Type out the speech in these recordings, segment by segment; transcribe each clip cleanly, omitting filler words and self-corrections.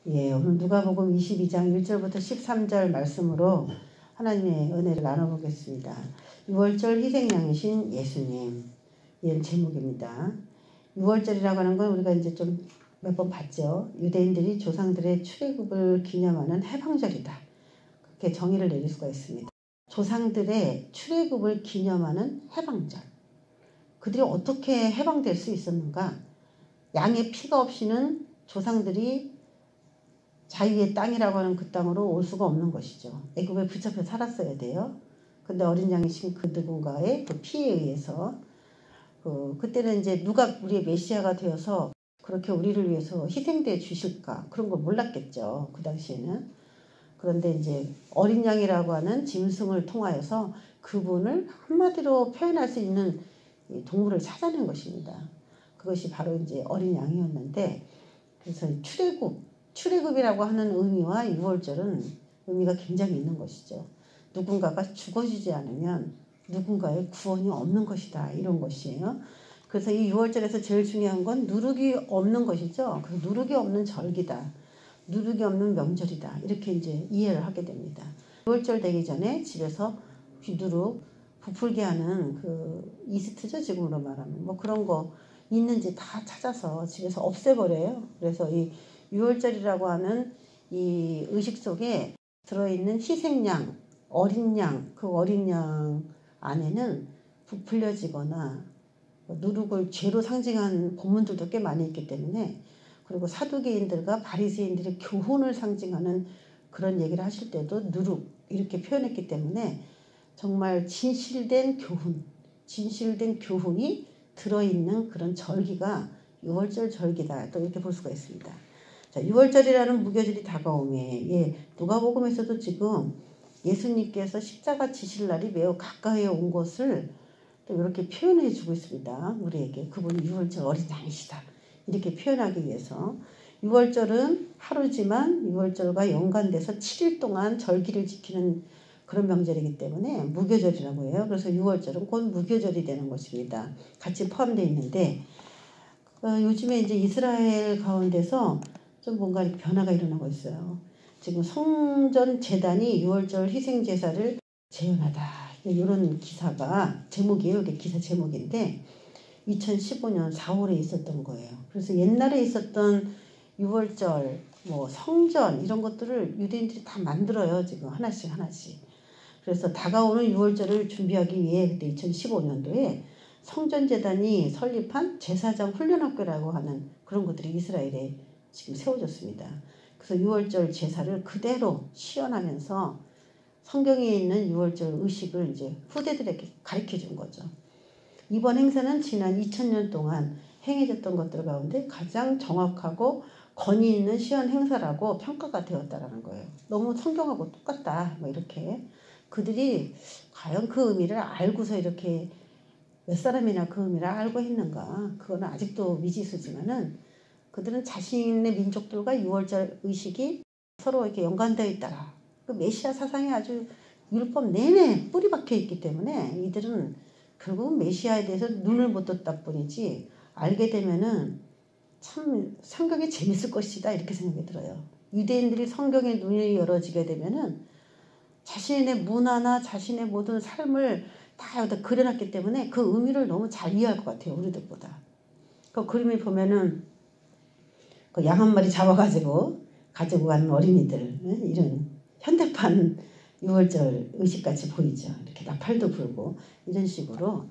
예, 오늘 누가복음 22장 1절부터 13절 말씀으로 하나님의 은혜를 나눠보겠습니다. 6월절 희생양이신 예수님, 이런 제목입니다. 6월절이라고 하는 건 우리가 이제 좀 몇 번 봤죠. 유대인들이 조상들의 출애굽을 기념하는 해방절이다. 그렇게 정의를 내릴 수가 있습니다. 조상들의 출애굽을 기념하는 해방절. 그들이 어떻게 해방될 수 있었는가? 양의 피가 없이는 조상들이 자유의 땅이라고 하는 그 땅으로 올 수가 없는 것이죠. 애굽에 붙잡혀 살았어야 돼요. 근데 어린 양이신 그 누군가의 그 피에 의해서 그때는 이제 누가 우리의 메시아가 되어서 그렇게 우리를 위해서 희생돼 주실까 그런 걸 몰랐겠죠. 그 당시에는. 그런데 이제 어린 양이라고 하는 짐승을 통하여서 그분을 한마디로 표현할 수 있는 동물을 찾아낸 것입니다. 그것이 바로 이제 어린 양이었는데, 그래서 출애굽이라고 하는 의미와 6월절은 의미가 굉장히 있는 것이죠. 누군가가 죽어지지 않으면 누군가의 구원이 없는 것이다, 이런 것이에요. 그래서 이 6월절에서 제일 중요한 건 누룩이 없는 것이죠. 그 누룩이 없는 절기다, 누룩이 없는 명절이다, 이렇게 이제 이해를 하게 됩니다. 6월절 되기 전에 집에서 누룩 부풀게 하는 그 이스트죠, 지금으로 말하면. 뭐 그런 거 있는지 다 찾아서 집에서 없애버려요. 그래서 이 6월절이라고 하는 이 의식 속에 들어있는 희생양, 어린 양, 그 어린 양 안에는 부풀려지거나 누룩을 죄로 상징한 본문들도 꽤 많이 있기 때문에, 그리고 사두개인들과 바리새인들의 교훈을 상징하는 그런 얘기를 하실 때도 누룩 이렇게 표현했기 때문에 정말 진실된 교훈이 들어있는 그런 절기가 6월절 절기다, 또 이렇게 볼 수가 있습니다. 자, 6월절이라는 무교절이 다가오매, 누가복음에서도 지금 예수님께서 십자가 지실 날이 매우 가까이 온 것을 또 이렇게 표현해 주고 있습니다. 우리에게 그분이 6월절 어린 양이시다, 이렇게 표현하기 위해서. 6월절은 하루지만 6월절과 연관돼서 7일 동안 절기를 지키는 그런 명절이기 때문에 무교절이라고 해요. 그래서 6월절은 곧 무교절이 되는 것입니다. 같이 포함되어 있는데, 요즘에 이제 이스라엘 가운데서 좀 뭔가 변화가 일어나고 있어요. 지금 성전 재단이 6월절 희생제사를 재현하다, 이런 기사가 제목이에요. 이게 기사 제목인데 2015년 4월에 있었던 거예요. 그래서 옛날에 있었던 6월절, 뭐 성전 이런 것들을 유대인들이 다 만들어요. 지금 하나씩. 그래서 다가오는 6월절을 준비하기 위해 그때 2015년도에 성전재단이 설립한 제사장 훈련학교라고 하는 그런 것들이 이스라엘에 지금 세워졌습니다. 그래서 6월절 제사를 그대로 시연하면서 성경에 있는 6월절 의식을 이제 후대들에게 가르쳐 준 거죠. 이번 행사는 지난 2000년 동안 행해졌던 것들 가운데 가장 정확하고 권위 있는 시연 행사라고 평가가 되었다라는 거예요. 너무 성경하고 똑같다, 뭐 이렇게. 그들이 과연 그 의미를 알고서 이렇게 몇 사람이나 그 의미를 알고 있는가, 그거는 아직도 미지수지만은 그들은 자신의 민족들과 6월절 의식이 서로 이렇게 연관되어 있다라, 그 메시아 사상이 아주 율법 내내 뿌리 박혀 있기 때문에 이들은 결국 메시아에 대해서 눈을 못 떴다 뿐이지, 알게 되면은 참 성경이 재밌을 것이다, 이렇게 생각이 들어요. 유대인들이 성경에 눈이 열어지게 되면은 자신의 문화나 자신의 모든 삶을 다 여기다 그려놨기 때문에 그 의미를 너무 잘 이해할 것 같아요, 우리들보다. 그 그림을 보면은 그 양 한 마리 잡아가지고 가지고 가는 어린이들, 이런 현대판 6월절 의식같이 보이죠. 이렇게 나팔도 불고 이런 식으로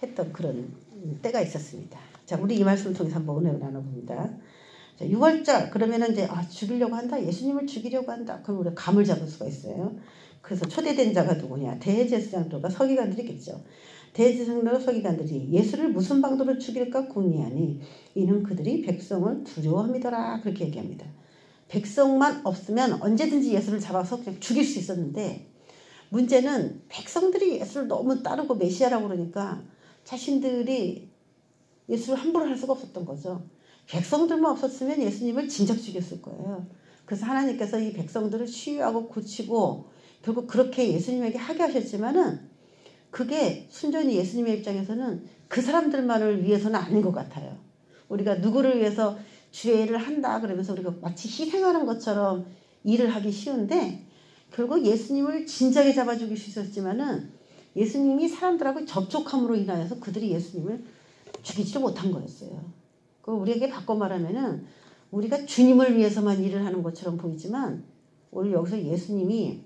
했던 그런 때가 있었습니다. 자, 우리 이 말씀을 통해서 한번 은혜를 나눠봅니다. 자, 6월절 그러면은 이제 죽이려고 한다, 예수님을 죽이려고 한다, 그럼 우리가 감을 잡을 수가 있어요. 그래서 초대된 자가 누구냐? 대제사장들과 서기관들이겠죠. 대제사장들과 서기관들이 예수를 무슨 방도로 죽일까 궁리하니 이는 그들이 백성을 두려워함이더라, 그렇게 얘기합니다. 백성만 없으면 언제든지 예수를 잡아서 그냥 죽일 수 있었는데, 문제는 백성들이 예수를 너무 따르고 메시아라고 그러니까 자신들이 예수를 함부로 할 수가 없었던 거죠. 백성들만 없었으면 예수님을 진작 죽였을 거예요. 그래서 하나님께서 이 백성들을 치유하고 고치고 결국 그렇게 예수님에게 하게 하셨지만은 그게 순전히 예수님의 입장에서는 그 사람들만을 위해서는 아닌 것 같아요. 우리가 누구를 위해서 주의 일을 한다 그러면서 우리가 마치 희생하는 것처럼 일을 하기 쉬운데 결국 예수님을 진작에 잡아주기 쉬웠지만은 예수님이 사람들하고 접촉함으로 인하여서 그들이 예수님을 죽이지도 못한 거였어요. 그 우리에게 바꿔 말하면은 우리가 주님을 위해서만 일을 하는 것처럼 보이지만 오늘 여기서 예수님이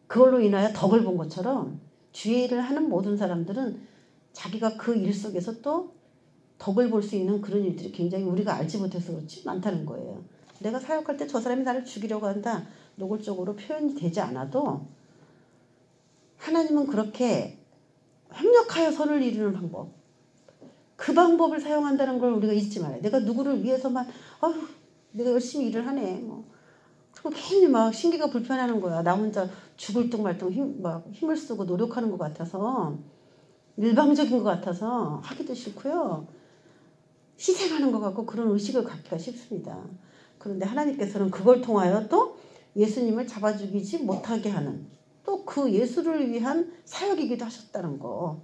그걸로 인하여 덕을 본 것처럼 주의 일을 하는 모든 사람들은 자기가 그 일 속에서 또 덕을 볼 수 있는 그런 일들이 굉장히 우리가 알지 못해서 그렇지 많다는 거예요. 내가 사역할 때 저 사람이 나를 죽이려고 한다 노골적으로 표현이 되지 않아도 하나님은 그렇게 협력하여 선을 이루는 방법, 그 방법을 사용한다는 걸 우리가 잊지 말아요. 내가 누구를 위해서만 내가 열심히 일을 하네 그리고 괜히 막 신기가 불편하는 거야. 나 혼자 죽을 둥 말 둥 힘을 쓰고 노력하는 것 같아서 일방적인 것 같아서 하기도 싫고요. 희생하는 것 같고 그런 의식을 갖기가 쉽습니다. 그런데 하나님께서는 그걸 통하여 또 예수님을 잡아 죽이지 못하게 하는 또 그 예수를 위한 사역이기도 하셨다는 거.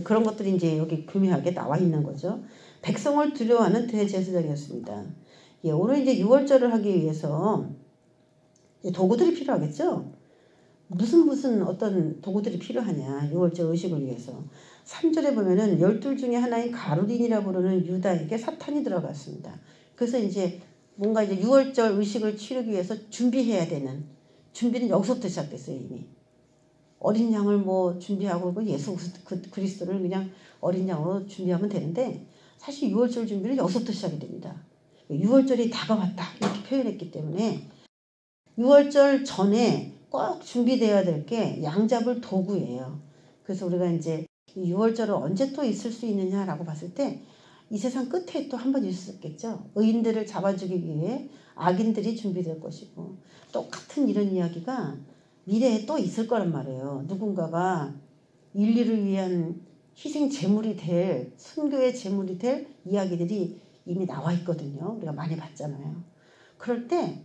그런 것들이 이제 여기 교묘하게 나와 있는 거죠. 백성을 두려워하는 대제사장이었습니다. 오늘 이제 유월절을 하기 위해서 도구들이 필요하겠죠. 무슨 어떤 도구들이 필요하냐. 유월절 의식을 위해서. 3절에 보면은 12 중에 하나인 가룟인이라 부르는 유다에게 사탄이 들어갔습니다. 그래서 이제 뭔가 이제 유월절 의식을 치르기 위해서 준비해야 되는 준비는 여기서부터 시작됐어요. 이미. 어린 양을 뭐 준비하고 예수 그리스도를 그냥 어린 양으로 준비하면 되는데 사실 유월절 준비는 여기서부터 시작이 됩니다. 유월절이 다가왔다 이렇게 표현했기 때문에 유월절 전에 꼭 준비되어야 될 게 양잡을 도구예요. 그래서 우리가 이제 유월절을 언제 또 있을 수 있느냐라고 봤을 때 이 세상 끝에 또 한 번 있을 수 있겠죠. 의인들을 잡아주기 위해 악인들이 준비될 것이고 똑같은 이런 이야기가 미래에 또 있을 거란 말이에요. 누군가가 인류를 위한 희생 제물이 될 순교의 제물이 될 이야기들이 이미 나와 있거든요. 우리가 많이 봤잖아요. 그럴 때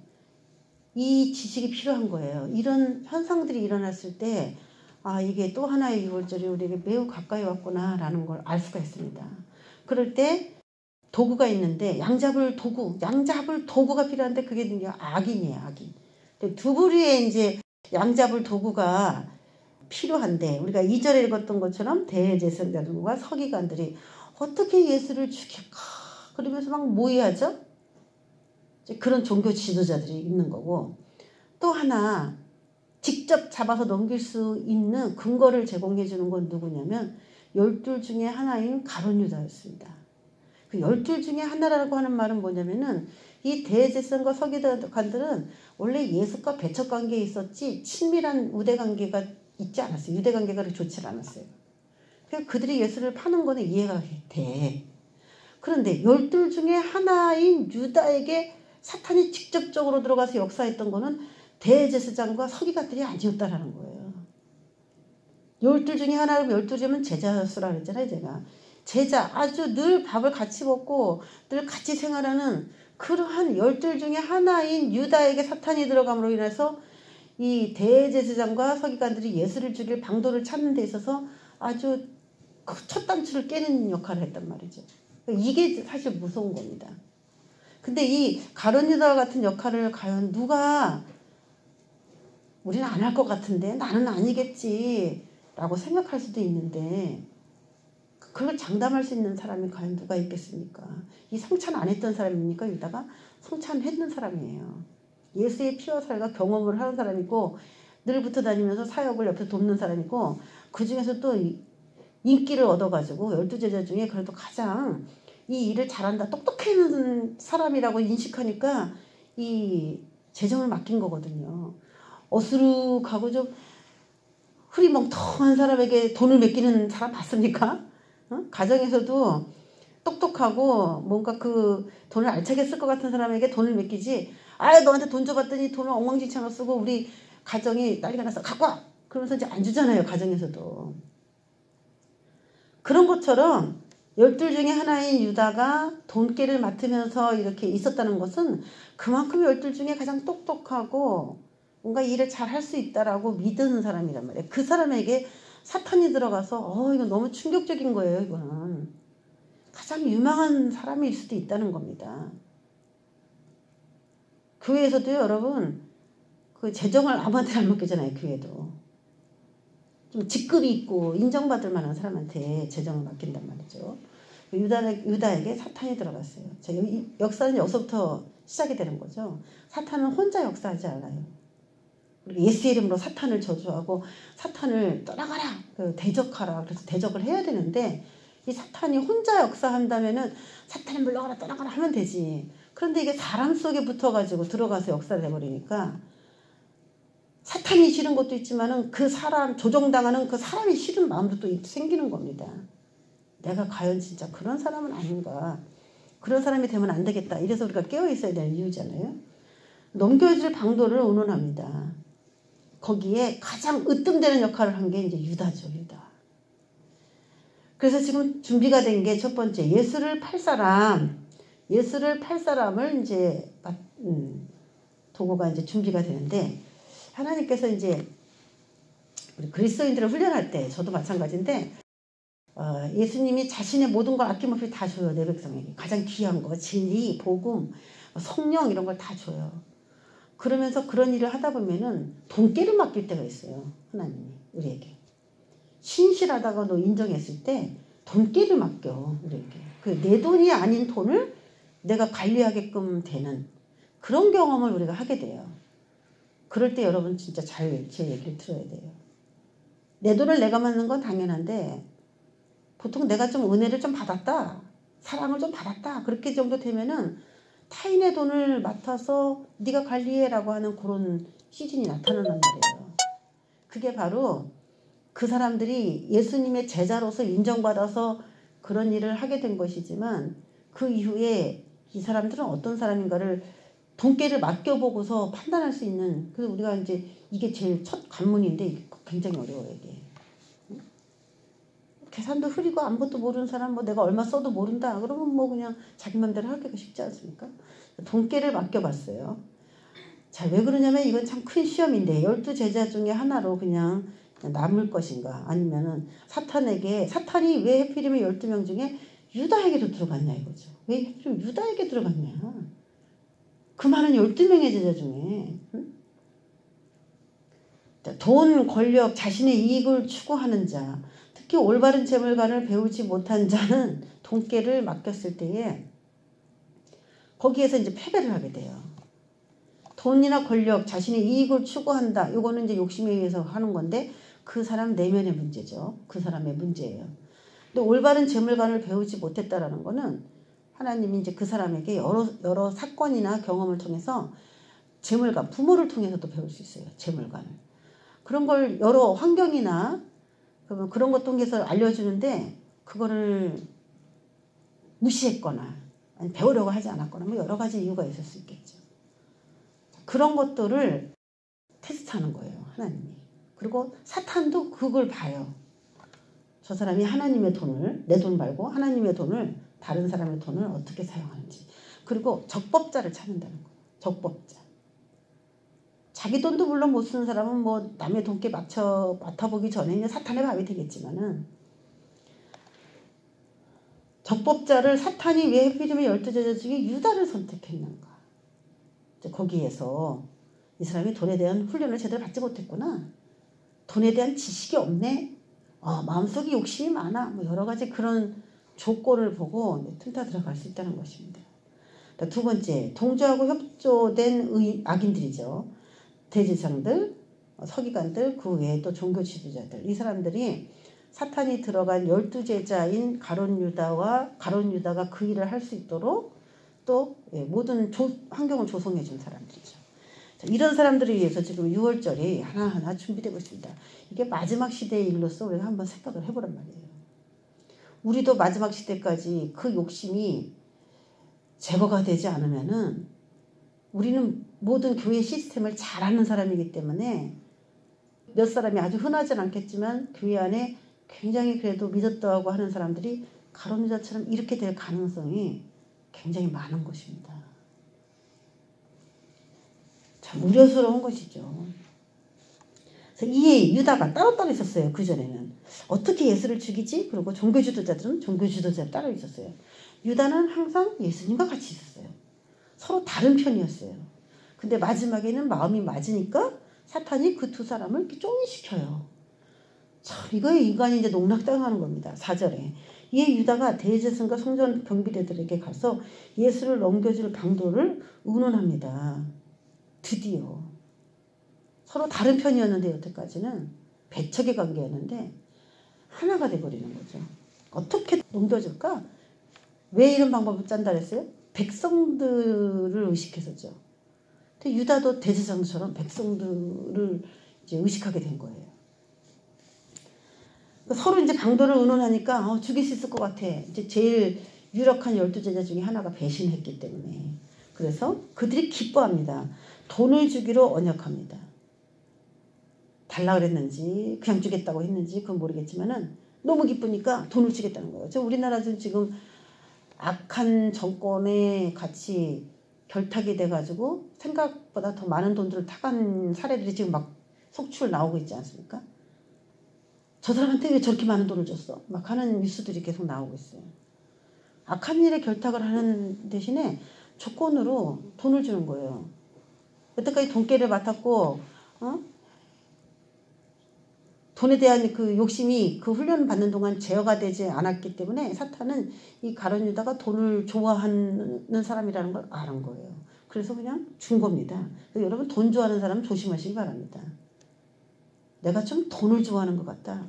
이 지식이 필요한 거예요. 이런 현상들이 일어났을 때 이게 또 하나의 유월절이 우리에게 매우 가까이 왔구나라는 걸 알 수가 있습니다. 그럴 때 도구가 있는데 양잡을 도구가 필요한데 그게 누구냐? 악인이에요. 악인. 두 부류의 이제 양잡을 도구가 필요한데 우리가 2절에 읽었던 것처럼 대제사장들과 서기관들이 어떻게 예수를 죽일까 그러면서 막 모의하죠. 그런 종교 지도자들이 있는 거고 또 하나 직접 잡아서 넘길 수 있는 근거를 제공해 주는 건 누구냐면 12 중에 하나인 가룟 유다였습니다. 그 12 중에 하나라고 하는 말은 뭐냐면은 이 대제사장과 서기관들은 원래 예수과 배척 관계에 있었지 친밀한 우대 관계가 있지 않았어요. 유대 관계가 그렇게 좋지 않았어요. 그러니까 그들이 예수를 파는 거는 이해가 돼. 그런데 12 중에 하나인 유다에게 사탄이 직접적으로 들어가서 역사했던 거는 대제사장과 서기관들이 아니었다라는 거예요. 12 중에 하나라면 12째면 제자 수라 그랬잖아요. 제가. 제자 아주 늘 밥을 같이 먹고 늘 같이 생활하는 그러한 12 중에 하나인 유다에게 사탄이 들어감으로 인해서 이 대제사장과 서기관들이 예수를 죽일 방도를 찾는 데 있어서 아주 첫 단추를 깨는 역할을 했단 말이죠. 이게 사실 무서운 겁니다. 근데 이 가룟 유다 같은 역할을 과연 누가 우리는 안 할 것 같은데 나는 아니겠지 라고 생각할 수도 있는데 그걸 장담할 수 있는 사람이 과연 누가 있겠습니까? 이 성찬 안 했던 사람입니까? 유다가 성찬했는 사람이에요. 예수의 피와 살과 경험을 하는 사람이고 늘 붙어 다니면서 사역을 옆에 돕는 사람이고 그 중에서 또 인기를 얻어가지고 12제자 중에 그래도 가장 이 일을 잘한다 똑똑한 사람이라고 인식하니까 이 재정을 맡긴 거거든요. 어수룩하고 좀 흐리멍텅한 사람에게 돈을 맡기는 사람 봤습니까? 가정에서도 똑똑하고 뭔가 그 돈을 알차게 쓸 것 같은 사람에게 돈을 맡기지 너한테 돈 줘봤더니 돈을 엉망진창으로 쓰고 우리 가정이 난리가 나서 갖고 와! 그러면서 이제 안 주잖아요. 가정에서도. 그런 것처럼 12 중에 하나인 유다가 돈깨를 맡으면서 이렇게 있었다는 것은 그만큼 12 중에 가장 똑똑하고 뭔가 일을 잘 할 수 있다라고 믿는 사람이란 말이에요. 그 사람에게 사탄이 들어가서 이거 너무 충격적인 거예요. 이거는 가장 유망한 사람일 수도 있다는 겁니다. 교회에서도 여러분 그 재정을 아무한테나 안 맡기잖아요. 교회도 좀 직급이 있고 인정받을 만한 사람한테 재정을 맡긴단 말이죠. 유다에게 사탄이 들어갔어요. 자, 역사는 여기서부터 시작이 되는 거죠. 사탄은 혼자 역사하지 않아요. 예수 이름으로 사탄을 저주하고 사탄을 떠나가라, 대적하라. 그래서 대적을 해야 되는데 이 사탄이 혼자 역사한다면은 사탄을 물러가라, 떠나가라 하면 되지. 그런데 이게 사람 속에 붙어가지고 들어가서 역사를 해버리니까 사탄이 싫은 것도 있지만은 그 사람, 조종당하는 그 사람이 싫은 마음도 또 생기는 겁니다. 내가 과연 진짜 그런 사람은 아닌가. 그런 사람이 되면 안 되겠다. 이래서 우리가 깨어있어야 되는 이유잖아요. 넘겨줄 방도를 운운합니다. 거기에 가장 으뜸되는 역할을 한 게 이제 유다죠. 유다. 그래서 지금 준비가 된 게 첫 번째, 예수를 팔 사람을 이제 도구가 이제 준비가 되는데, 하나님께서 이제 우리 그리스도인들을 훈련할 때 저도 마찬가지인데, 예수님이 자신의 모든 걸 아낌없이 다 줘요. 내 백성에게 가장 귀한 거, 진리, 복음, 성령 이런 걸 다 줘요. 그러면서 그런 일을 하다 보면은 돈깨를 맡길 때가 있어요. 하나님이 우리에게 신실하다고 인정했을 때 돈깨를 맡겨 우리에게. 그 내 돈이 아닌 돈을 내가 관리하게끔 되는 그런 경험을 우리가 하게 돼요. 그럴 때 여러분 진짜 잘 제 얘기를 들어야 돼요. 내 돈을 내가 맡는 건 당연한데 보통 내가 좀 은혜를 좀 받았다, 사랑을 좀 받았다, 그렇게 정도 되면은 타인의 돈을 맡아서 네가 관리해라고 하는 그런 시즌이 나타난단 말이에요. 그게 바로 그 사람들이 예수님의 제자로서 인정받아서 그런 일을 하게 된 것이지만 그 이후에 이 사람들은 어떤 사람인가를 돈깨를 맡겨보고서 판단할 수 있는, 그래서 우리가 이제 이게 제일 첫 관문인데 이게 굉장히 어려워요. 이게 계산도 흐리고 아무것도 모르는 사람, 뭐 내가 얼마 써도 모른다 그러면 뭐 그냥 자기 맘대로 하기가 쉽지 않습니까? 돈깨를 맡겨봤어요. 자, 왜 그러냐면 이건 참 큰 시험인데 12제자 중에 하나로 그냥 남을 것인가, 아니면은 사탄이 왜 하필이면 12명 중에 유다에게도 들어갔냐 이거죠. 왜 하필이면 유다에게 들어갔냐. 그 많은 12명의 제자 중에. 응? 돈, 권력, 자신의 이익을 추구하는 자, 특히 올바른 재물관을 배우지 못한 자는 돈깨를 맡겼을 때에 거기에서 이제 패배를 하게 돼요. 돈이나 권력, 자신의 이익을 추구한다. 이거는 이제 욕심에 의해서 하는 건데 그 사람 내면의 문제죠. 그 사람의 문제예요. 근데 올바른 재물관을 배우지 못했다라는 거는 하나님이 이제 그 사람에게 여러 사건이나 경험을 통해서 재물관, 부모를 통해서도 배울 수 있어요. 재물관을. 그런 걸 여러 환경이나 그런 것 통해서 알려주는데 그거를 무시했거나 아니 배우려고 하지 않았거나 뭐 여러 가지 이유가 있을 수 있겠죠. 그런 것들을 테스트하는 거예요. 하나님이. 그리고 사탄도 그걸 봐요. 저 사람이 하나님의 돈을, 내 돈 말고 하나님의 돈을, 다른 사람의 돈을 어떻게 사용하는지. 그리고 적법자를 찾는다는 거예요. 적법자. 자기 돈도 물론 못 쓰는 사람은 뭐 남의 돈께 맡아보기 전에는 사탄의 밥이 되겠지만은 적법자를 사탄이 왜 하필이면 12제자 중에 유다를 선택했는가. 거기에서 이 사람이 돈에 대한 훈련을 제대로 받지 못했구나. 돈에 대한 지식이 없네. 마음속에 욕심이 많아. 뭐 여러 가지 그런 조건을 보고 틈타 들어갈 수 있다는 것입니다. 두 번째, 동조하고 협조된 악인들이죠. 대제사장들, 서기관들, 그 외에 또 종교 지도자들, 이 사람들이 사탄이 들어간 12제자인 가룟 유다가 그 일을 할 수 있도록 또 모든 환경을 조성해 준 사람들이죠. 자, 이런 사람들을 위해서 지금 6월절이 하나하나 준비되고 있습니다. 이게 마지막 시대의 일로서 우리가 한번 생각을 해보란 말이에요. 우리도 마지막 시대까지 그 욕심이 제거가 되지 않으면은 우리는 모든 교회 시스템을 잘하는 사람이기 때문에 몇 사람이 아주 흔하진 않겠지만 교회 안에 굉장히 그래도 믿었다고 하는 사람들이 가룟 유다처럼 이렇게 될 가능성이 굉장히 많은 것입니다. 참 우려스러운 것이죠. 그래서 이 유다가 따로따로 있었어요. 그전에는. 어떻게 예수를 죽이지? 그리고 종교 지도자들은 종교 지도자를 따로 있었어요. 유다는 항상 예수님과 같이 있었어요. 서로 다른 편이었어요. 근데 마지막에는 마음이 맞으니까 사탄이 그 두 사람을 이렇게 쫑시켜요. 참 이거에 인간이 이제 농락당하는 겁니다. 4절에 이에 유다가 대제사장과 성전 경비대들에게 가서 예수를 넘겨줄 방도를 의논합니다. 드디어 서로 다른 편이었는데 여태까지는 배척의 관계였는데 하나가 돼버리는 거죠. 어떻게 넘겨줄까? 왜 이런 방법을 짠다 그랬어요? 백성들을 의식해서죠. 근데 유다도 대제사장처럼 백성들을 이제 의식하게 된 거예요. 서로 이제 방도를 의논하니까 죽일 수 있을 것 같아. 이제 제일 유력한 12제자 중에 하나가 배신했기 때문에. 그래서 그들이 기뻐합니다. 돈을 주기로 언약합니다. 달라 그랬는지 그냥 주겠다고 했는지 그건 모르겠지만은 너무 기쁘니까 돈을 주겠다는 거예요. 우리나라는 지금 악한 정권에 같이 결탁이 돼가지고 생각보다 더 많은 돈들을 타간 사례들이 지금 막 속출 나오고 있지 않습니까? 저 사람한테 왜 저렇게 많은 돈을 줬어? 막 하는 뉴스들이 계속 나오고 있어요. 악한 일에 결탁을 하는 대신에 조건으로 돈을 주는 거예요. 여태까지 돈깨를 맡았고 돈에 대한 그 욕심이 그 훈련을 받는 동안 제어가 되지 않았기 때문에 사탄은 이 가룟 유다가 돈을 좋아하는 사람이라는 걸 아는 거예요. 그래서 그냥 준 겁니다. 여러분 돈 좋아하는 사람은 조심하시기 바랍니다. 내가 좀 돈을 좋아하는 것 같다.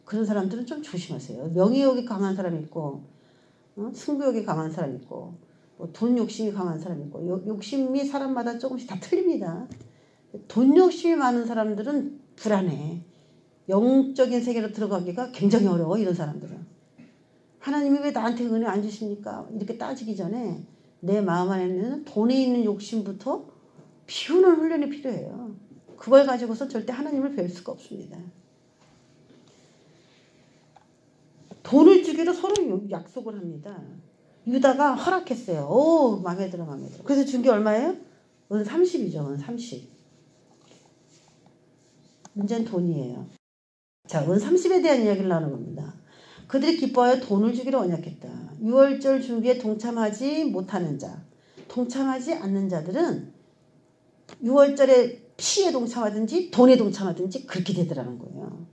그런 사람들은 좀 조심하세요. 명예욕이 강한 사람이 있고 승부욕이 강한 사람이 있고 돈 욕심이 강한 사람이 있고 욕심이 사람마다 조금씩 다 틀립니다. 돈 욕심이 많은 사람들은 불안해. 영적인 세계로 들어가기가 굉장히 어려워. 이런 사람들은. 하나님이 왜 나한테 은혜 안 주십니까? 이렇게 따지기 전에 내 마음 안에는 돈에 있는 욕심부터 비우는 훈련이 필요해요. 그걸 가지고서 절대 하나님을 배울 수가 없습니다. 돈을 주기로 서로 약속을 합니다. 유다가 허락했어요. 오, 마음에 들어, 마음에 들어. 그래서 준 게 얼마예요? 은 30이죠. 은 30. 문제는 돈이에요. 자, 은 30에 대한 이야기를 나누는 겁니다. 그들이 기뻐하여 돈을 주기로 언약했다. 유월절 준비에 동참하지 못하는 자, 동참하지 않는 자들은 유월절에 피에 동참하든지 돈에 동참하든지 그렇게 되더라는 거예요.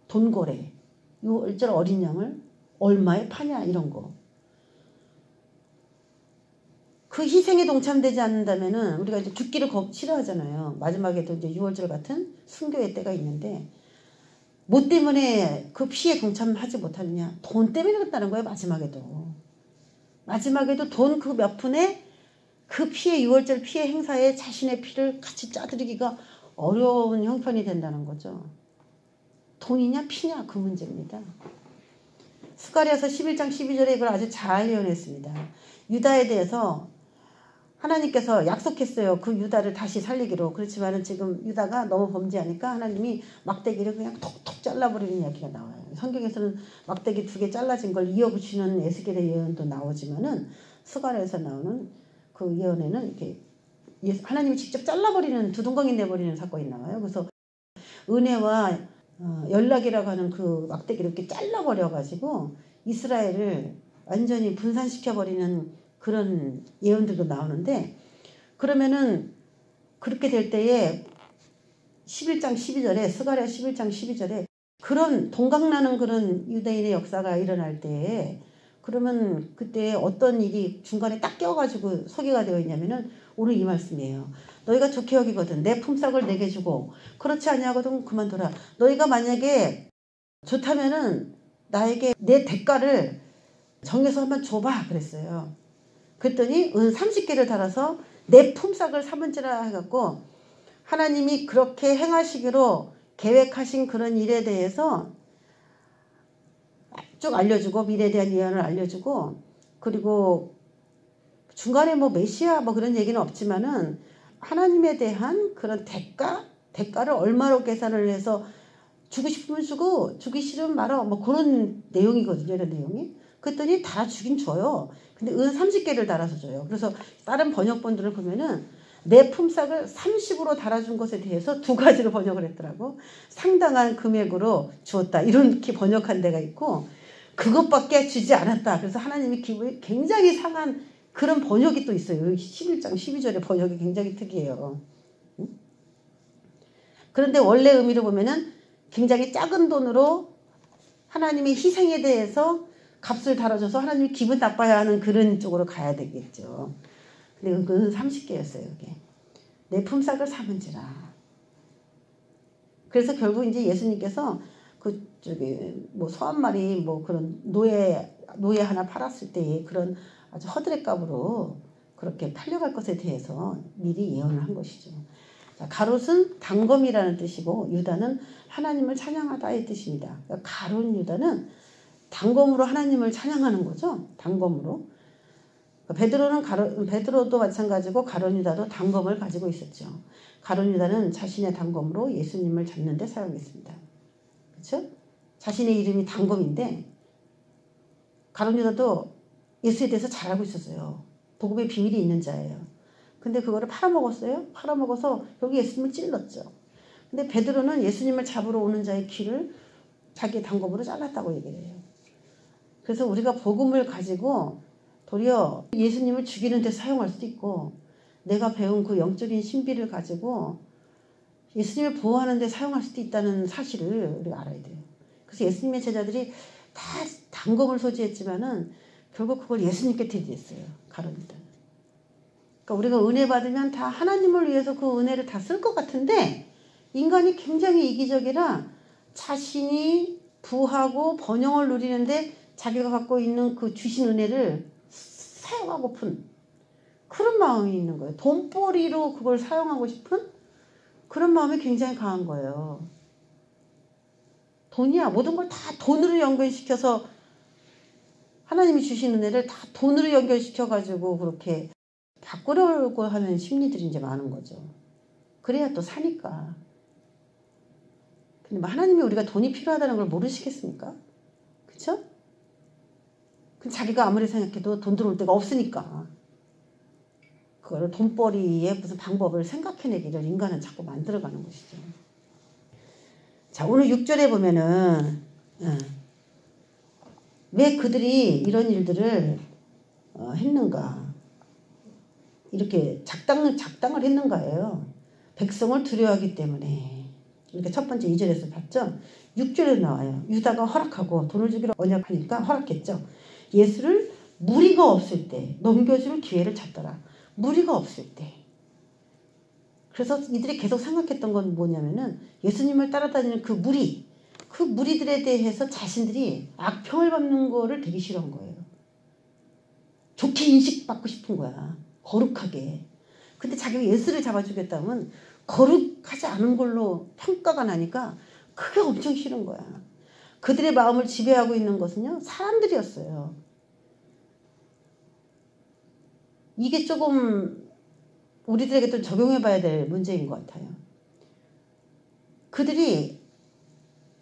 돈거래. 유월절 어린 양을 얼마에 파냐 이런 거. 그 희생에 동참되지 않는다면은 우리가 이제 죽기를 싫어하잖아요. 마지막에도 이제 유월절 같은 순교의 때가 있는데 뭐 때문에 그 피에 동참하지 못하느냐? 돈 때문에 그랬다는 거예요. 마지막에도 돈 그 몇 푼에 그 피해 유월절 피해 행사에 자신의 피를 같이 짜들이기가 어려운 형편이 된다는 거죠. 돈이냐 피냐 그 문제입니다. 스가랴서 11장 12절에 이걸 아주 잘 예언했습니다. 유다에 대해서 하나님께서 약속했어요. 그 유다를 다시 살리기로. 그렇지만 지금 유다가 너무 범죄하니까 하나님이 막대기를 그냥 톡톡 잘라버리는 이야기가 나와요. 성경에서는 막대기 2개 잘라진 걸 이어붙이는 에스겔의 예언도 나오지만은 스가랴에서 나오는 그 예언에는 이렇게 하나님이 직접 잘라버리는 두둥강이 내버리는 사건이 나와요. 그래서 은혜와 연락이라고 하는 그 막대기를 이렇게 잘라버려가지고 이스라엘을 완전히 분산시켜버리는 그런 예언들도 나오는데 그러면은 그렇게 될 때에 11장 12절에 스가랴 11장 12절에 그런 동강나는 그런 유대인의 역사가 일어날 때에 그러면 그때 어떤 일이 중간에 딱 껴가지고 소개가 되어 있냐면은 오늘 이 말씀이에요. 너희가 좋게 여기거든 내 품삯을 내게 주고 그렇지 아니하거든 그만둬라. 너희가 만약에 좋다면은 나에게 내 대가를 정해서 한번 줘봐 그랬어요. 그랬더니 은 30개를 달아서 내 품삯을 삼은지라 해갖고 하나님이 그렇게 행하시기로 계획하신 그런 일에 대해서 쭉 알려주고 미래에 대한 예언을 알려주고 그리고 중간에 뭐 메시아 뭐 그런 얘기는 없지만은 하나님에 대한 그런 대가를 얼마로 계산을 해서 주고 싶으면 주고 주기 싫으면 말아 뭐 그런 내용이거든요. 이런 내용이. 그랬더니 다 주긴 줘요. 근데 은 30개를 달아서 줘요. 그래서 다른 번역본들을 보면은 내 품삯을 30으로 달아준 것에 대해서 2가지로 번역을 했더라고. 상당한 금액으로 주었다. 이렇게 번역한 데가 있고 그것밖에 주지 않았다. 그래서 하나님이 기분이 굉장히 상한 그런 번역이 또 있어요. 11장 12절의 번역이 굉장히 특이해요. 그런데 원래 의미로 보면은 굉장히 작은 돈으로 하나님의 희생에 대해서 값을 달아줘서 하나님이 기분 나빠야 하는 그런 쪽으로 가야 되겠죠. 근데 그건 30개였어요. 이게. 내 품삯을 삼은지라. 그래서 결국 이제 예수님께서 소 한 마리 그런 노예 하나 팔았을 때에 그런 아주 허드렛 값으로 그렇게 팔려갈 것에 대해서 미리 예언을 한 것이죠. 자, 가롯은 단검이라는 뜻이고 유다는 하나님을 찬양하다의 뜻입니다. 그러니까 가롯 유다는 단검으로 하나님을 찬양하는 거죠. 단검으로. 베드로도 마찬가지고 가롯 유다도 단검을 가지고 있었죠. 가롯 유다는 자신의 단검으로 예수님을 잡는 데 사용했습니다. 그렇죠? 자신의 이름이 단검인데 가롯 유다도 예수에 대해서 잘 알고 있었어요. 복음의 비밀이 있는 자예요. 근데 그거를 팔아먹었어요. 팔아먹어서 여기 예수님을 찔렀죠. 근데 베드로는 예수님을 잡으러 오는 자의 귀를 자기의 단검으로 잘랐다고 얘기를 해요. 그래서 우리가 복음을 가지고 도리어 예수님을 죽이는 데 사용할 수도 있고 내가 배운 그 영적인 신비를 가지고 예수님을 보호하는 데 사용할 수도 있다는 사실을 우리가 알아야 돼요. 그래서 예수님의 제자들이 다 단검을 소지했지만은 결국 그걸 예수님께 드렸어요. 가론이다. 그러니까 우리가 은혜 받으면 다 하나님을 위해서 그 은혜를 다 쓸 것 같은데 인간이 굉장히 이기적이라 자신이 부하고 번영을 누리는데 자기가 갖고 있는 그 주신 은혜를 사용하고픈 그런 마음이 있는 거예요. 돈벌이로 그걸 사용하고 싶은 그런 마음이 굉장히 강한 거예요. 돈이야. 모든 걸 다 돈으로 연결시켜서 하나님이 주신 은혜를 다 돈으로 연결시켜가지고 그렇게 바꾸려고 하는 심리들이 이제 많은 거죠. 그래야 또 사니까. 근데 하나님이 우리가 돈이 필요하다는 걸 모르시겠습니까? 그쵸? 자기가 아무리 생각해도 돈 들어올 데가 없으니까. 그걸 돈벌이의 무슨 방법을 생각해내기를 인간은 자꾸 만들어가는 것이죠. 자, 오늘 6절에 보면은 왜 그들이 이런 일들을 했는가? 이렇게 작당을 했는가예요. 백성을 두려워하기 때문에. 이렇게 첫 번째 2절에서 봤죠? 6절에 나와요. 유다가 허락하고 돈을 주기로 언약하니까 허락했죠. 예수를 무리가 없을 때 넘겨줄 기회를 찾더라. 무리가 없을 때. 그래서 이들이 계속 생각했던 건 뭐냐면은 예수님을 따라다니는 그 무리들에 대해서 자신들이 악평을 받는 거를 되게 싫어한 거예요. 좋게 인식받고 싶은 거야. 거룩하게. 근데 자기가 예수를 잡아주겠다면 거룩하지 않은 걸로 평가가 나니까 그게 엄청 싫은 거야. 그들의 마음을 지배하고 있는 것은요. 사람들이었어요. 이게 조금 우리들에게 또 적용해 봐야 될 문제인 것 같아요. 그들이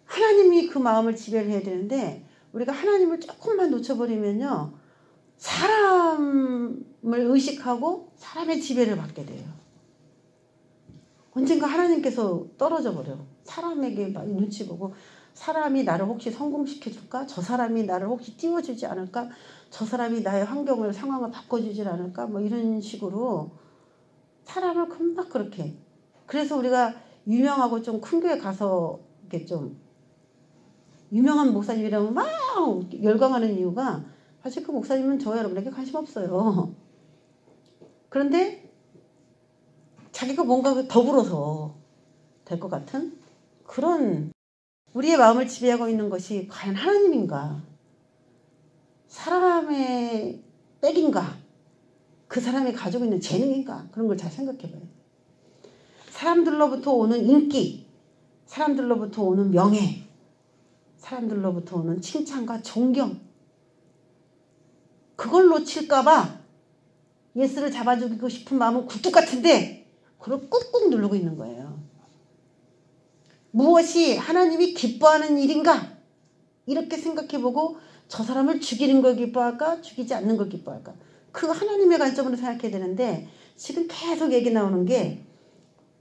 하나님이 그 마음을 지배를 해야 되는데 우리가 하나님을 조금만 놓쳐버리면요. 사람을 의식하고 사람의 지배를 받게 돼요. 언젠가 하나님께서 떨어져 버려. 사람에게 많이 눈치 보고 사람이 나를 혹시 성공시켜줄까? 저 사람이 나를 혹시 띄워주지 않을까? 저 사람이 나의 상황을 바꿔주지 않을까? 뭐 이런 식으로 사람을 금방 그렇게. 그래서 우리가 유명하고 좀 큰 교회 가서 이렇게 좀 유명한 목사님이라면 막 열광하는 이유가 사실 그 목사님은 저 여러분에게 관심 없어요. 그런데 자기가 뭔가 더불어서 될 것 같은 그런 우리의 마음을 지배하고 있는 것이 과연 하나님인가? 사람의 빽인가? 그 사람이 가지고 있는 재능인가? 그런 걸 잘 생각해봐요. 사람들로부터 오는 인기, 사람들로부터 오는 명예, 사람들로부터 오는 칭찬과 존경 그걸 놓칠까봐 예수를 잡아주고 싶은 마음은 굴뚝 같은데 그걸 꾹꾹 누르고 있는 거예요. 무엇이 하나님이 기뻐하는 일인가? 이렇게 생각해보고 저 사람을 죽이는 걸 기뻐할까? 죽이지 않는 걸 기뻐할까? 그 하나님의 관점으로 생각해야 되는데 지금 계속 얘기 나오는 게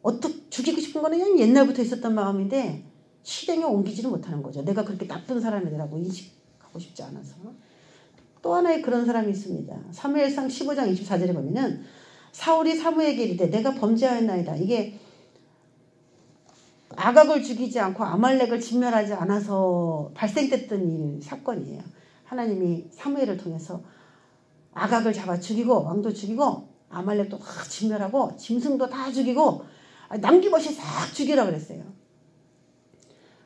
어떻게 죽이고 싶은 거는 그냥 옛날부터 있었던 마음인데 실행에 옮기지는 못하는 거죠. 내가 그렇게 나쁜 사람이라고 인식하고 싶지 않아서. 또 하나의 그런 사람이 있습니다. 사무엘상 15장 24절에 보면은 사울이 사무엘에게 이르되 내가 범죄하였나이다. 이게 아각을 죽이지 않고 아말렉을 진멸하지 않아서 발생됐던 사건이에요. 하나님이 사무엘을 통해서 아각을 잡아 죽이고 왕도 죽이고 아말렉도 다 진멸하고 짐승도 다 죽이고 남김없이 싹 죽이라 그랬어요.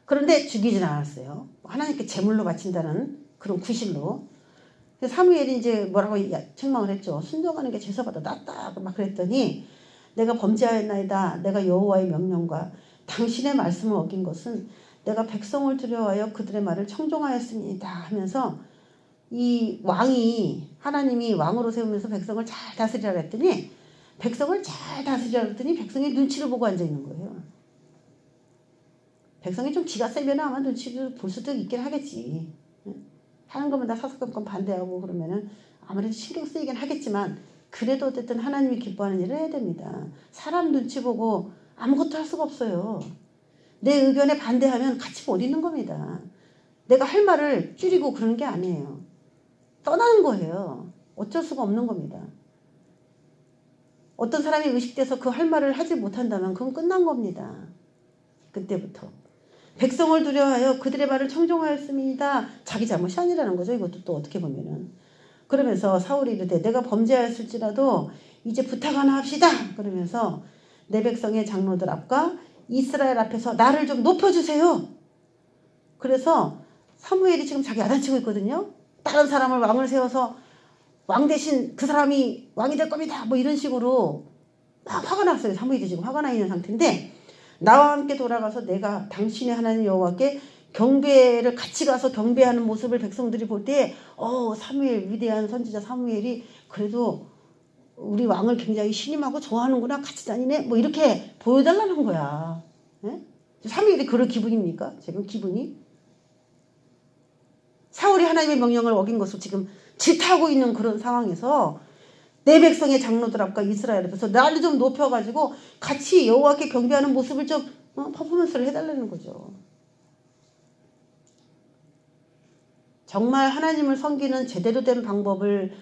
그런데 죽이진 않았어요. 하나님께 제물로 바친다는 그런 구실로. 사무엘이 이제 뭐라고 책망을 했죠. 순종하는 게 제사보다 낫다 막 그랬더니 내가 범죄하였나이다. 내가 여호와의 명령과 당신의 말씀을 어긴 것은 내가 백성을 두려워하여 그들의 말을 청종하였습니다 하면서 이 왕이 하나님이 왕으로 세우면서 백성을 잘 다스리라 했더니 백성을 잘 다스리라 했더니 백성의 눈치를 보고 앉아있는 거예요. 백성이 좀 기가 세면 아마 눈치를 볼 수도 있긴 하겠지. 하는 것만 다 사사건건 반대하고 그러면은 아무래도 신경 쓰이긴 하겠지만 그래도 어쨌든 하나님이 기뻐하는 일을 해야 됩니다. 사람 눈치 보고 아무것도 할 수가 없어요. 내 의견에 반대하면 같이 못 있는 겁니다. 내가 할 말을 줄이고 그러는 게 아니에요. 떠나는 거예요. 어쩔 수가 없는 겁니다. 어떤 사람이 의식돼서 그 할 말을 하지 못한다면 그건 끝난 겁니다. 그때부터. 백성을 두려워하여 그들의 말을 청종하였습니다. 자기 잘못이 아니라는 거죠. 이것도 또 어떻게 보면은. 그러면서 사울이 이르되 내가 범죄하였을지라도 이제 부탁 하나 합시다. 그러면서 내 백성의 장로들 앞과 이스라엘 앞에서 나를 좀 높여주세요. 그래서 사무엘이 지금 자기 야단치고 있거든요. 다른 사람을 왕을 세워서 왕 대신 그 사람이 왕이 될 겁니다. 뭐 이런 식으로 막 화가 났어요. 사무엘이 지금 화가 나 있는 상태인데 나와 함께 돌아가서 내가 당신의 하나님 여호와께 경배를 같이 가서 경배하는 모습을 백성들이 볼 때 사무엘 위대한 선지자 사무엘이 그래도 우리 왕을 굉장히 신임하고 좋아하는구나 같이 다니네 뭐 이렇게 보여달라는 거야. 예? 사무엘이 그럴 기분입니까? 지금 기분이 사울이 하나님의 명령을 어긴 것을 지금 질타하고 있는 그런 상황에서 내 백성의 장로들 앞과 이스라엘 앞에서 나를 좀 높여가지고 같이 여호와께 경배하는 모습을 좀 퍼포먼스를 해달라는 거죠. 정말 하나님을 섬기는 제대로 된 방법을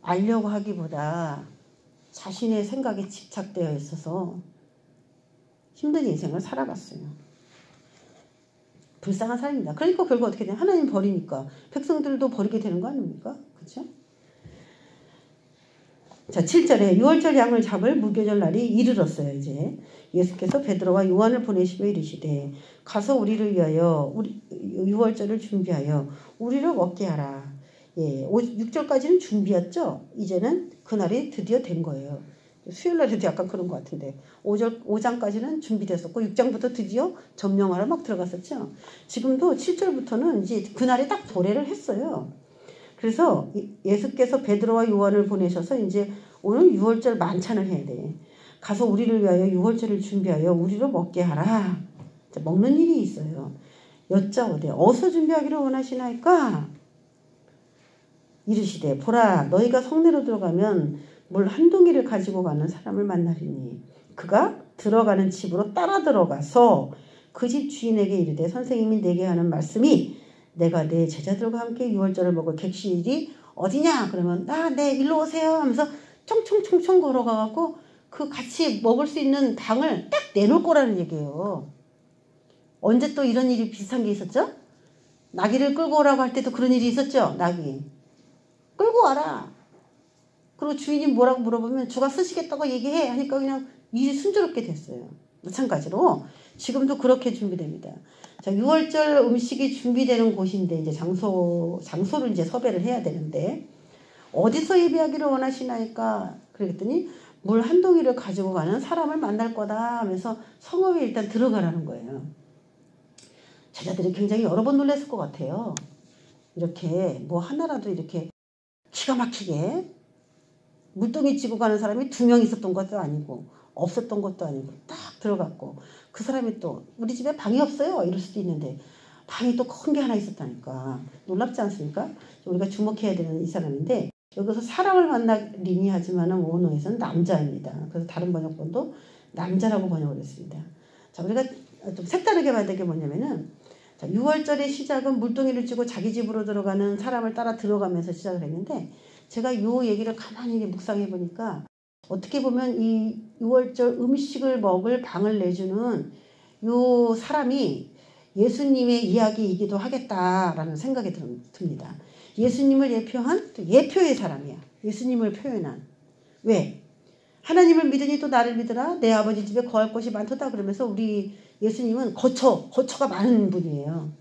알려고 하기보다 자신의 생각에 집착되어 있어서 힘든 인생을 살아갔어요. 불쌍한 사람입니다. 그러니까 결국 어떻게 되냐? 하나님 버리니까 백성들도 버리게 되는 거 아닙니까? 그렇죠? 자, 7절에 유월절 양을 잡을 무교절 날이 이르렀어요. 이제 예수께서 베드로와 요한을 보내시며 이르시되 가서 우리를 위하여 유월절을 준비하여 우리를 먹게 하라. 예, 6절까지는 준비였죠. 이제는 그날이 드디어 된 거예요. 수요일날에도 약간 그런 것 같은데 5장까지는 준비됐었고 6장부터 드디어 점령하러 막 들어갔었죠. 지금도 7절부터는 이제 그날이 딱 도래를 했어요. 그래서 예수께서 베드로와 요한을 보내셔서 이제 오늘 유월절 만찬을 해야 돼. 가서 우리를 위하여 유월절을 준비하여 우리로 먹게 하라. 먹는 일이 있어요. 여짜오되 어디서 준비하기를 원하시나이까? 이르시되 보라 너희가 성내로 들어가면 물 한 동이를 가지고 가는 사람을 만나리니 그가 들어가는 집으로 따라 들어가서 그 집 주인에게 이르되 선생님이 내게 하는 말씀이 내가 내 제자들과 함께 유월절을 먹을 객실이 어디냐? 그러면 네 일로 오세요 하면서 총총총총 걸어가고 그 같이 먹을 수 있는 당을 딱 내놓을 거라는 얘기예요. 언제 또 이런 일이 비슷한 게 있었죠? 나귀를 끌고 오라고 할 때도 그런 일이 있었죠? 나귀 끌고 와라. 그리고 주인이 뭐라고 물어보면 주가 쓰시겠다고 얘기해 하니까 그냥 일이 순조롭게 됐어요. 마찬가지로 지금도 그렇게 준비됩니다. 자, 6월절 음식이 준비되는 곳인데 이제 장소를 이제 섭외를 해야 되는데 어디서 예배하기를 원하시나이까? 그랬더니 물 한 동이를 가지고 가는 사람을 만날 거다 하면서 성읍에 일단 들어가라는 거예요. 제자들이 굉장히 여러 번 놀랐을 것 같아요. 이렇게 뭐 하나라도 이렇게 기가 막히게 물동이 쥐고 가는 사람이 2명 있었던 것도 아니고 없었던 것도 아니고 딱 들어갔고 그 사람이 또 우리 집에 방이 없어요 이럴 수도 있는데 방이 또 큰 게 하나 있었다니까 놀랍지 않습니까? 우리가 주목해야 되는 이 사람인데 여기서 사람을 만나리니 하지만은 원어에서는 남자입니다. 그래서 다른 번역본도 남자라고 번역을 했습니다. 자, 우리가 좀 색다르게 봐야 될 게 뭐냐면은 자, 6월절의 시작은 물동이를 쥐고 자기 집으로 들어가는 사람을 따라 들어가면서 시작을 했는데, 제가 이 얘기를 가만히 묵상해 보니까 어떻게 보면 이 6월절 음식을 먹을 방을 내주는 요 사람이 예수님의 이야기이기도 하겠다라는 생각이 듭니다. 예수님을 예표한 또 예표의 사람이야. 예수님을 표현한. 왜? 하나님을 믿으니 또 나를 믿으라. 내 아버지 집에 거할 곳이 많도다. 그러면서 우리 예수님은 거처가 많은 분이에요.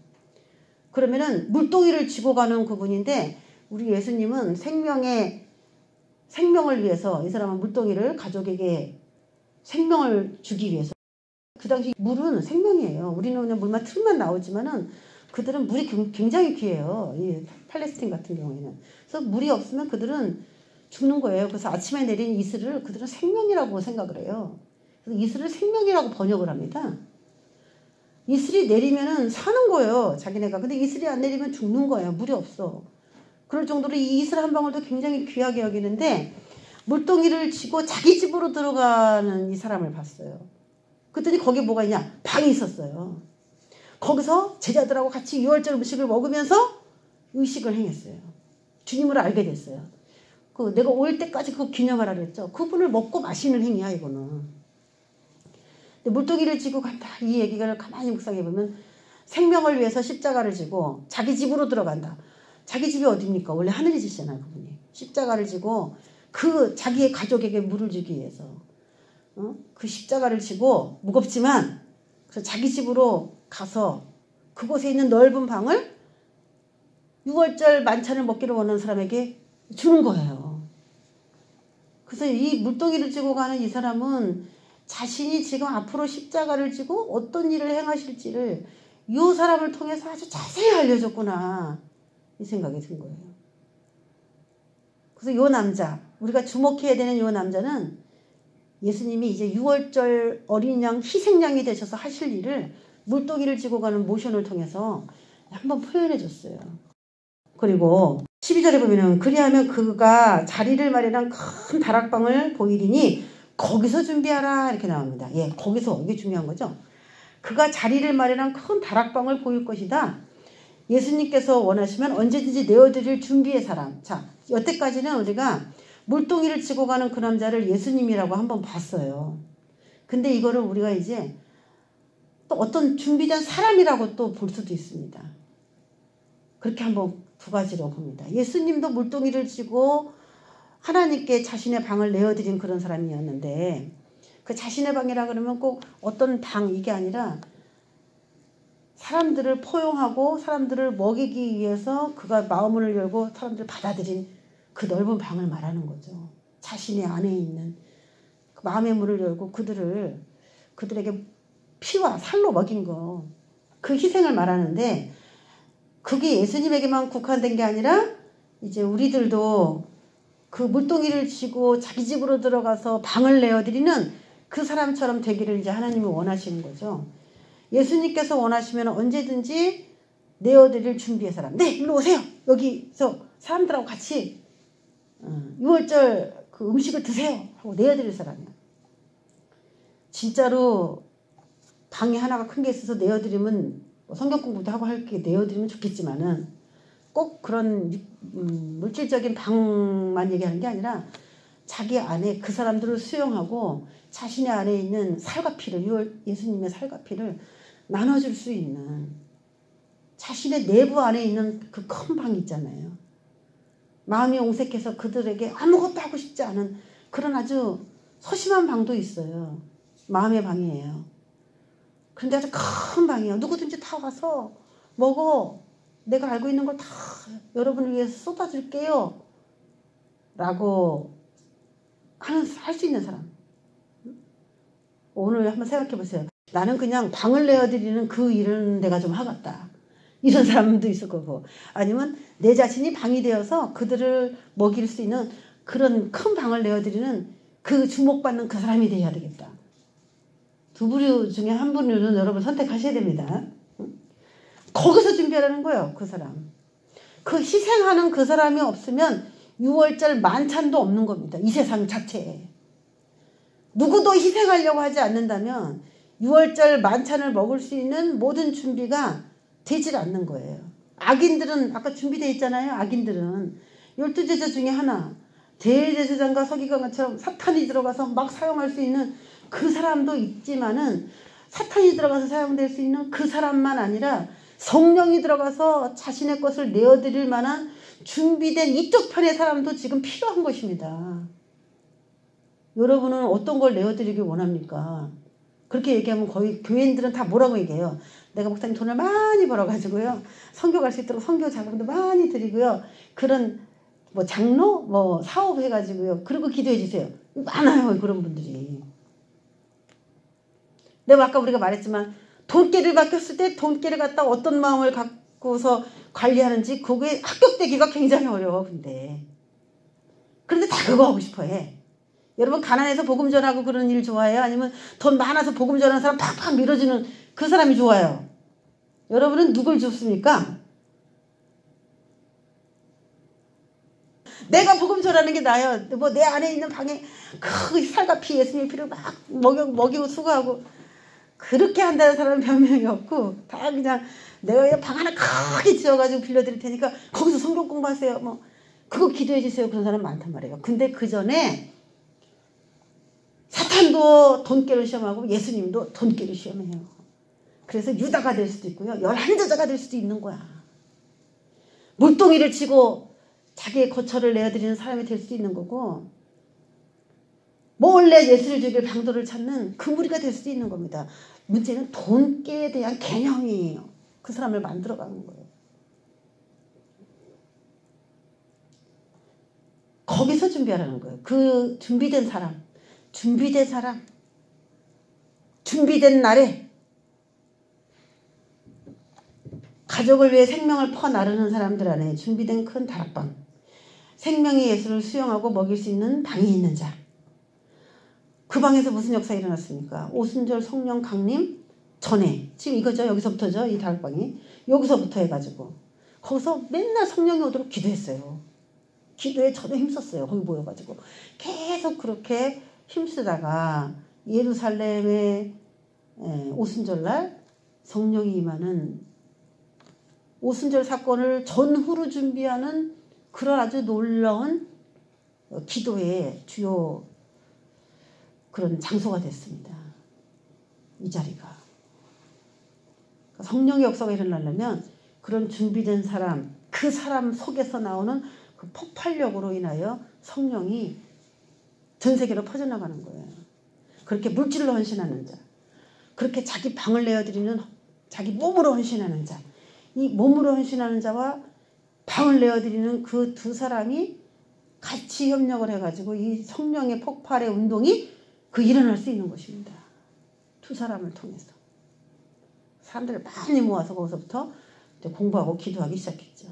그러면은 물동이를 쥐고 가는 그분인데, 우리 예수님은 생명을 위해서 이 사람은 물동이를 가족에게 생명을 주기 위해서. 그 당시 물은 생명이에요. 우리는 그냥 물만 틀만 나오지만은 그들은 물이 굉장히 귀해요. 이 팔레스틴 같은 경우에는. 그래서 물이 없으면 그들은 죽는 거예요. 그래서 아침에 내린 이슬을 그들은 생명이라고 생각을 해요. 그래서 이슬을 생명이라고 번역을 합니다. 이슬이 내리면은 사는 거예요. 자기네가. 근데 이슬이 안 내리면 죽는 거예요. 물이 없어. 그럴 정도로 이 이슬 한 방울도 굉장히 귀하게 여기는데, 물동이를 쥐고 자기 집으로 들어가는 이 사람을 봤어요. 그랬더니 거기에 뭐가 있냐? 방이 있었어요. 거기서 제자들하고 같이 6월절 음식을 먹으면서 의식을 행했어요. 주님을 알게 됐어요. 내가 올 때까지 그거 기념하라 그랬죠. 그분을 먹고 마시는 행위야, 이거는. 근데 물동이를 쥐고 간다. 이 얘기를 가만히 묵상해 보면 생명을 위해서 십자가를 지고 자기 집으로 들어간다. 자기 집이 어디입니까? 원래 하늘이시잖아요, 그분이. 십자가를 지고 그 자기의 가족에게 물을 주기 위해서. 그 십자가를 지고 무겁지만 그래서 자기 집으로 가서 그곳에 있는 넓은 방을 6월절 만찬을 먹기를 원하는 사람에게 주는 거예요. 그래서 이 물동이를 쥐고 가는 이 사람은 자신이 지금 앞으로 십자가를 지고 어떤 일을 행하실지를 이 사람을 통해서 아주 자세히 알려줬구나, 이 생각이 든 거예요. 그래서 이 남자, 우리가 주목해야 되는 이 남자는 예수님이 이제 6월절 어린 양 희생양이 되셔서 하실 일을 물동이를 쥐고 가는 모션을 통해서 한번 표현해 줬어요. 그리고 12절에 보면은 그리하면 그가 자리를 마련한 큰 다락방을 보이리니 거기서 준비하라, 이렇게 나옵니다. 예, 거기서, 이게 중요한 거죠. 그가 자리를 마련한 큰 다락방을 보일 것이다. 예수님께서 원하시면 언제든지 내어드릴 준비의 사람. 자, 여태까지는 우리가 물동이를 쥐고 가는 그 남자를 예수님이라고 한번 봤어요. 근데 이거를 우리가 이제 또 어떤 준비된 사람이라고 또 볼 수도 있습니다. 그렇게 한번 두 가지로 봅니다. 예수님도 물동이를 쥐고 하나님께 자신의 방을 내어드린 그런 사람이었는데, 그 자신의 방이라 그러면 꼭 어떤 방, 이게 아니라 사람들을 포용하고 사람들을 먹이기 위해서 그가 마음을 열고 사람들을 받아들인 그 넓은 방을 말하는 거죠. 자신의 안에 있는 그 마음의 문을 열고 그들에게 피와 살로 먹인 거, 그 희생을 말하는데, 그게 예수님에게만 국한된 게 아니라 이제 우리들도 그 물동이를 쥐고 자기 집으로 들어가서 방을 내어드리는 그 사람처럼 되기를 이제 하나님이 원하시는 거죠. 예수님께서 원하시면 언제든지 내어드릴 준비의 사람. 네, 일로 오세요. 여기서 사람들하고 같이 6월절 그 음식을 드세요 하고 내어드릴 사람이야. 진짜로 방이 하나가 큰 게 있어서 내어드리면 성경 공부도 하고 할 게 내어드리면 좋겠지만은, 꼭 그런 물질적인 방만 얘기하는 게 아니라 자기 안에 그 사람들을 수용하고 자신의 안에 있는 살과 피를, 예수님의 살과 피를 나눠줄 수 있는, 자신의 내부 안에 있는 그 큰 방 있잖아요. 마음이 옹색해서 그들에게 아무것도 하고 싶지 않은 그런 아주 소심한 방도 있어요. 마음의 방이에요. 그런데 아주 큰 방이에요. 누구든지 다 와서 먹어. 내가 알고 있는 걸 다 여러분을 위해서 쏟아줄게요. 라고 할 수 있는 사람. 오늘 한번 생각해 보세요. 나는 그냥 방을 내어드리는 그 일은 내가 좀 하겠다. 이런 사람도 있을 거고, 아니면 내 자신이 방이 되어서 그들을 먹일 수 있는 그런 큰 방을 내어드리는 그 주목받는 그 사람이 되어야 되겠다. 두 부류 중에 한 부류는 여러분 선택하셔야 됩니다. 거기서 준비하라는 거예요. 그 사람. 그 희생하는 그 사람이 없으면 6월절 만찬도 없는 겁니다. 이 세상 자체에. 누구도 희생하려고 하지 않는다면 6월절 만찬을 먹을 수 있는 모든 준비가 되질 않는 거예요. 악인들은 아까 준비되어 있잖아요. 악인들은 12제자 중에 하나, 대제사장과 서기관처럼 사탄이 들어가서 막 사용할 수 있는 그 사람도 있지만은, 사탄이 들어가서 사용될 수 있는 그 사람만 아니라 성령이 들어가서 자신의 것을 내어드릴 만한 준비된 이쪽 편의 사람도 지금 필요한 것입니다. 여러분은 어떤 걸 내어드리길 원합니까? 그렇게 얘기하면 거의 교인들은 다 뭐라고 얘기해요? 내가 목사님 돈을 많이 벌어가지고요, 선교 갈 수 있도록 선교 자금도 많이 드리고요, 그런 뭐 장로 뭐 사업 해가지고요, 그리고 기도해 주세요. 많아요, 그런 분들이. 내가 아까 우리가 말했지만 돈깨를 맡겼을 때 돈깨를 갖다 어떤 마음을 갖고서 관리하는지 그게 합격되기가 굉장히 어려워. 그런데 다 그거 하고 싶어 해. 여러분, 가난해서 복음 전하고 그런 일 좋아해요? 아니면 돈 많아서 복음 전하는 사람 팍팍 밀어주는 그 사람이 좋아요? 여러분은 누굴 좋습니까? 내가 복음 전하는 게 나아요. 뭐 내 안에 있는 방에 그 살과 피 예수님의 피를 막 먹이고 수고하고 그렇게 한다는 사람은 변명이 없고, 다 그냥 내가 그냥 방 하나 크게 지어가지고 빌려드릴 테니까 거기서 성경 공부하세요. 뭐 그거 기도해 주세요. 그런 사람 많단 말이에요. 근데 그 전에 사탄도 돈깨를 시험하고 예수님도 돈깨를 시험해요. 그래서 유다가 될 수도 있고요, 11제자가 될 수도 있는 거야. 물동이를 치고 자기의 거처를 내어드리는 사람이 될 수도 있는 거고, 몰래 예수를 죽일 방도를 찾는 그 무리가 될 수도 있는 겁니다. 문제는 돈깨에 대한 개념이 그 사람을 만들어가는 거예요. 거기서 준비하라는 거예요. 그 준비된 사람, 준비된 날에 가족을 위해 생명을 퍼나르는 사람들 안에 준비된 큰 다락방, 생명의 예수를 수용하고 먹일 수 있는 방이 있는 자. 그 방에서 무슨 역사가 일어났습니까? 오순절 성령 강림 전에, 지금 이거죠. 여기서부터죠. 이 다락방이 여기서부터 해가지고 거기서 맨날 성령이 오도록 기도했어요. 기도에 저도 힘썼어요. 거기 모여가지고 계속 그렇게 힘쓰다가 예루살렘의 오순절날 성령이 임하는 오순절 사건을 전후로 준비하는 그런 아주 놀라운 기도의 주요 그런 장소가 됐습니다. 이 자리가. 성령의 역사가 일어나려면 그런 준비된 사람, 그 사람 속에서 나오는 그 폭발력으로 인하여 성령이 전 세계로 퍼져나가는 거예요. 그렇게 물질로 헌신하는 자, 그렇게 자기 방을 내어드리는, 자기 몸으로 헌신하는 자, 이 몸으로 헌신하는 자와 방을 내어드리는 그 두 사람이 같이 협력을 해가지고 이 성령의 폭발의 운동이 일어날 수 있는 것입니다. 두 사람을 통해서. 사람들을 많이 모아서 거기서부터 이제 공부하고 기도하기 시작했죠.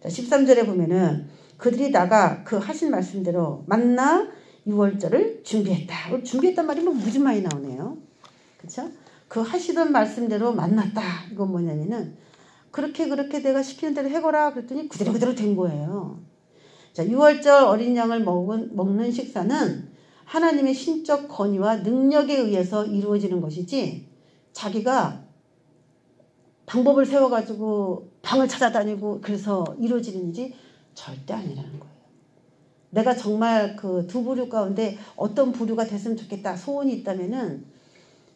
자, 13절에 보면은 그들이 나가 그 하신 말씀대로 만나 유월절을 준비했다. 준비했단 말이 뭐 무지 많이 나오네요. 그렇죠? 그 하시던 말씀대로 만났다. 이건 뭐냐면은 그렇게 내가 시키는 대로 해거라 그랬더니 그대로 된 거예요. 자, 유월절 어린 양을 먹는 식사는 하나님의 신적 권위와 능력에 의해서 이루어지는 것이지, 자기가 방법을 세워가지고 방을 찾아다니고 그래서 이루어지는 일이 절대 아니라는 거예요. 내가 정말 그 두 부류 가운데 어떤 부류가 됐으면 좋겠다 소원이 있다면은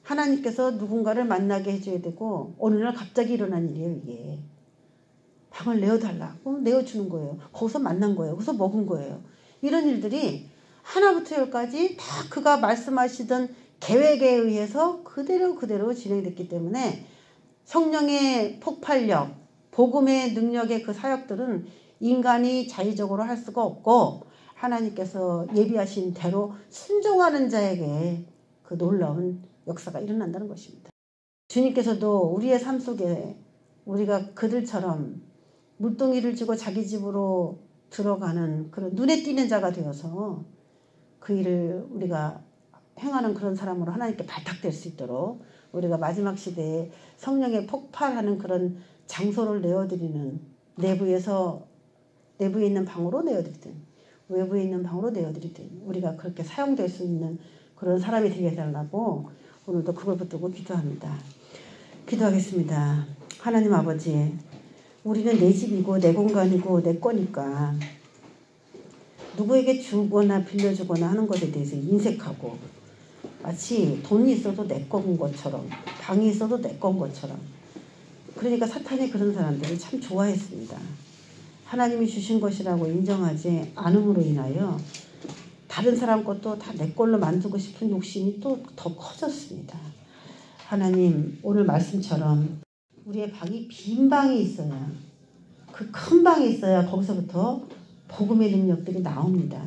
하나님께서 누군가를 만나게 해줘야 되고, 어느 날 갑자기 일어난 일이에요. 이게 방을 내어달라고 내어주는 거예요. 거기서 만난 거예요. 거기서 먹은 거예요. 이런 일들이 하나부터 열까지 다 그가 말씀하시던 계획에 의해서 그대로 진행됐기 때문에 성령의 폭발력, 복음의 능력의 그 사역들은 인간이 자의적으로 할 수가 없고, 하나님께서 예비하신 대로 순종하는 자에게 그 놀라운 역사가 일어난다는 것입니다. 주님께서도 우리의 삶 속에 우리가 그들처럼 물동이를 쥐고 자기 집으로 들어가는 그런 눈에 띄는 자가 되어서 그 일을 우리가 행하는 그런 사람으로 하나님께 발탁될 수 있도록 우리가 마지막 시대에 성령의 폭발하는 그런 장소를 내어드리는, 내부에 있는 방으로 내어드리든 외부에 있는 방으로 내어드리든 우리가 그렇게 사용될 수 있는 그런 사람이 되게 해달라고 오늘도 그걸 붙들고 기도합니다. 기도하겠습니다. 하나님 아버지, 우리는 내 집이고 내 공간이고 내 거니까 누구에게 주거나 빌려주거나 하는 것에 대해서 인색하고 마치 돈이 있어도 내 건 것처럼 방이 있어도 내 건 것처럼, 그러니까 사탄이 그런 사람들을 참 좋아했습니다. 하나님이 주신 것이라고 인정하지 않음으로 인하여 다른 사람 것도 다 내 걸로 만들고 싶은 욕심이 또 더 커졌습니다. 하나님, 오늘 말씀처럼 우리의 방이 빈 방이 있어야, 그 큰 방이 있어야 거기서부터 복음의 능력들이 나옵니다.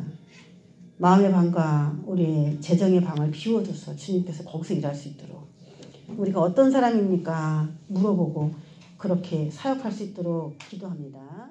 마음의 방과 우리의 재정의 방을 비워줘서 주님께서 거기서 일할 수 있도록, 우리가 어떤 사람입니까? 물어보고 그렇게 사역할 수 있도록 기도합니다.